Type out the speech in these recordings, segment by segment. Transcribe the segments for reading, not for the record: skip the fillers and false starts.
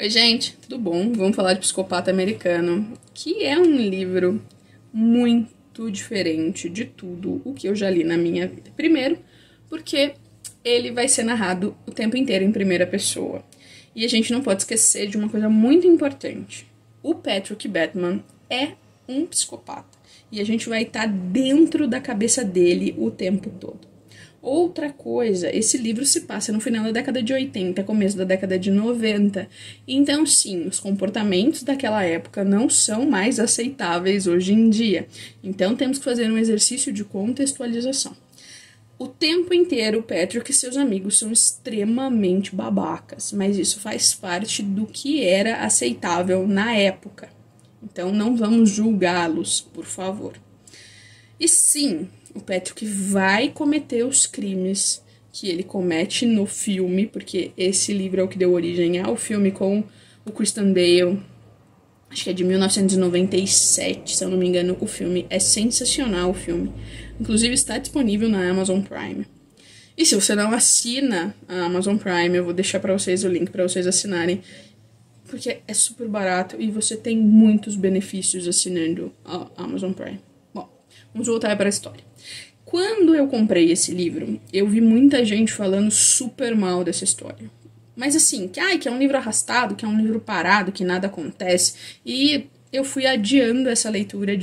Oi, gente, tudo bom? Vamos falar de Psicopata Americano, que é um livro muito diferente de tudo o que eu já li na minha vida. Primeiro, porque ele vai ser narrado o tempo inteiro em primeira pessoa. E a gente não pode esquecer de uma coisa muito importante. O Patrick Bateman é um psicopata. E a gente vai estar dentro da cabeça dele o tempo todo. Outra coisa, esse livro se passa no final da década de 80, começo da década de 90. Então, sim, os comportamentos daquela época não são mais aceitáveis hoje em dia. Então, temos que fazer um exercício de contextualização. O tempo inteiro, o Patrick e seus amigos são extremamente babacas, mas isso faz parte do que era aceitável na época. Então, não vamos julgá-los, por favor. E sim, o Patrick vai cometer os crimes que ele comete no filme, porque esse livro é o que deu origem ao filme com o Christian Bale. Acho que é de 1997, se eu não me engano, o filme. É sensacional o filme. Inclusive está disponível na Amazon Prime. E se você não assina a Amazon Prime, eu vou deixar para vocês o link para vocês assinarem, porque é super barato e você tem muitos benefícios assinando a Amazon Prime. Bom, vamos voltar para a história. Quando eu comprei esse livro, eu vi muita gente falando super mal dessa história. Mas assim, que é um livro arrastado, que é um livro parado, que nada acontece. E eu fui adiando essa leitura.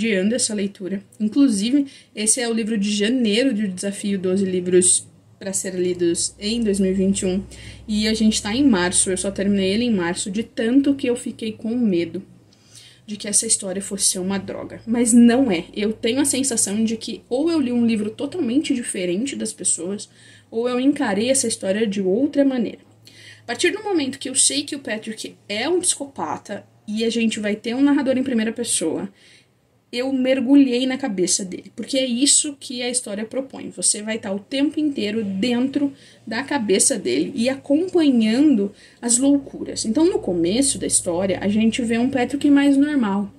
Inclusive, esse é o livro de janeiro do Desafio 12 Livros para ser lidos em 2021. E a gente tá em março, eu só terminei ele em março, de tanto que eu fiquei com medo de que essa história fosse ser uma droga. Mas não é. Eu tenho a sensação de que ou eu li um livro totalmente diferente das pessoas, ou eu encarei essa história de outra maneira. A partir do momento que eu sei que o Patrick é um psicopata e a gente vai ter um narrador em primeira pessoa, eu mergulhei na cabeça dele, porque é isso que a história propõe. Você vai estar o tempo inteiro dentro da cabeça dele e acompanhando as loucuras. Então, no começo da história, a gente vê um Patrick mais normal,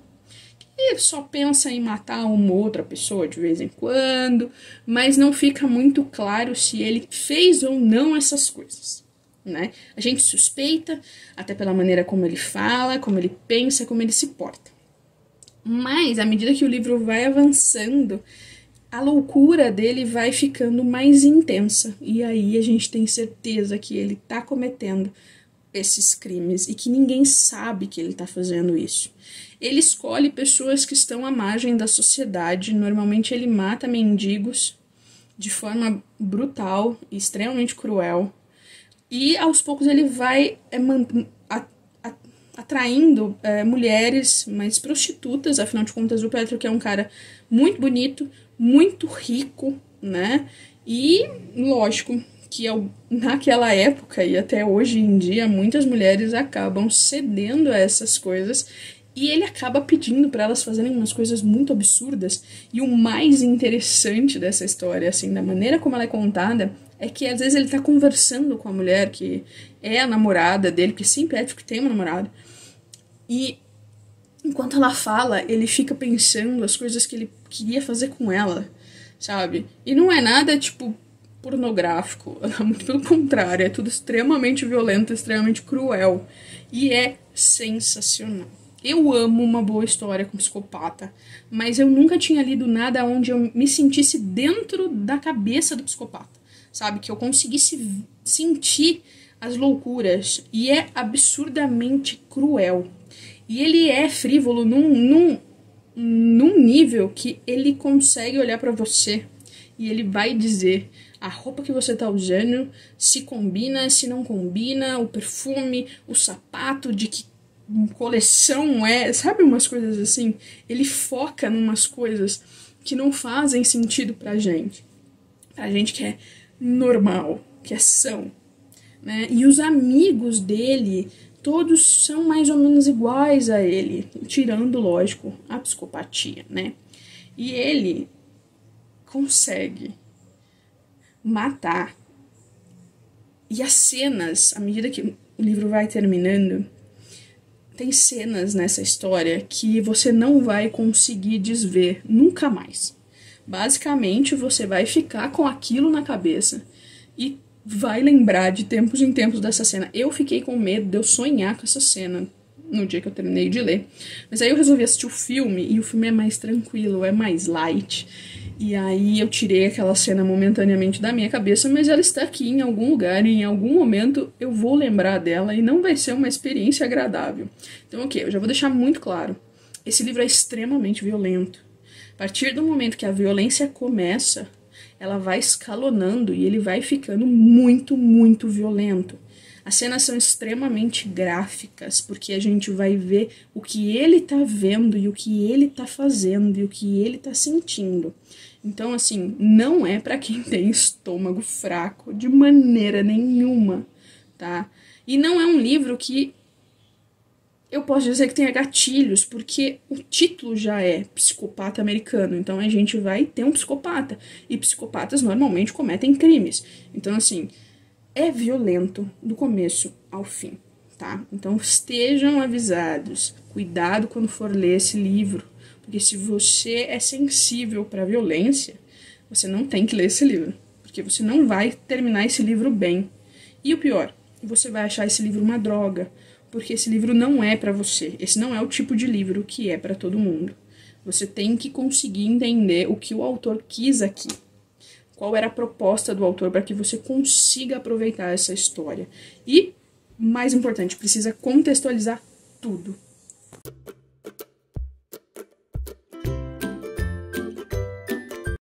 que só pensa em matar uma outra pessoa de vez em quando, mas não fica muito claro se ele fez ou não essas coisas, né? A gente suspeita, até pela maneira como ele fala, como ele pensa, como ele se porta. Mas, à medida que o livro vai avançando, a loucura dele vai ficando mais intensa. E aí a gente tem certeza que ele tá cometendo esses crimes e que ninguém sabe que ele tá fazendo isso. Ele escolhe pessoas que estão à margem da sociedade. Normalmente ele mata mendigos de forma brutal e extremamente cruel. E aos poucos ele vai atraindo mulheres, mas prostitutas. Afinal de contas, o Patrick é um cara muito bonito, muito rico, né? E lógico que naquela época e até hoje em dia, muitas mulheres acabam cedendo a essas coisas e ele acaba pedindo para elas fazerem umas coisas muito absurdas. E o mais interessante dessa história, assim, da maneira como ela é contada, é que às vezes ele tá conversando com a mulher que é a namorada dele, porque sim, Patrick tem uma namorada. E enquanto ela fala, ele fica pensando as coisas que ele queria fazer com ela, sabe? E não é nada, tipo, pornográfico. Muito pelo contrário, é tudo extremamente violento, extremamente cruel. E é sensacional. Eu amo uma boa história com psicopata, mas eu nunca tinha lido nada onde eu me sentisse dentro da cabeça do psicopata, sabe? Que eu conseguisse sentir as loucuras. E é absurdamente cruel. E ele é frívolo num nível que ele consegue olhar pra você e ele vai dizer a roupa que você tá usando, se combina, se não combina, o perfume, o sapato, de que coleção é, sabe, umas coisas assim. Ele foca numas coisas que não fazem sentido pra gente que é normal, que é são, né? E os amigos dele todos são mais ou menos iguais a ele, tirando, lógico, a psicopatia, né? E ele consegue matar. E as cenas, à medida que o livro vai terminando, tem cenas nessa história que você não vai conseguir desver nunca mais. Basicamente, você vai ficar com aquilo na cabeça e vai lembrar de tempos em tempos dessa cena. Eu fiquei com medo de eu sonhar com essa cena no dia que eu terminei de ler. Mas aí eu resolvi assistir o filme, e o filme é mais tranquilo, é mais light. E aí eu tirei aquela cena momentaneamente da minha cabeça, mas ela está aqui em algum lugar, e em algum momento eu vou lembrar dela, e não vai ser uma experiência agradável. Então, ok, eu já vou deixar muito claro. Esse livro é extremamente violento. A partir do momento que a violência começa, ela vai escalonando e ele vai ficando muito, muito violento. As cenas são extremamente gráficas, porque a gente vai ver o que ele tá vendo e o que ele tá fazendo e o que ele tá sentindo. Então, assim, não é pra quem tem estômago fraco de maneira nenhuma, tá? E não é um livro que eu posso dizer que tenha gatilhos, porque o título já é Psicopata Americano, então a gente vai ter um psicopata, e psicopatas normalmente cometem crimes. Então, assim, é violento do começo ao fim, tá? Então estejam avisados, cuidado quando for ler esse livro, porque se você é sensível para violência, você não tem que ler esse livro, porque você não vai terminar esse livro bem. E o pior, você vai achar esse livro uma droga, porque esse livro não é para você. Esse não é o tipo de livro que é para todo mundo. Você tem que conseguir entender o que o autor quis aqui. Qual era a proposta do autor para que você consiga aproveitar essa história. E, mais importante, precisa contextualizar tudo.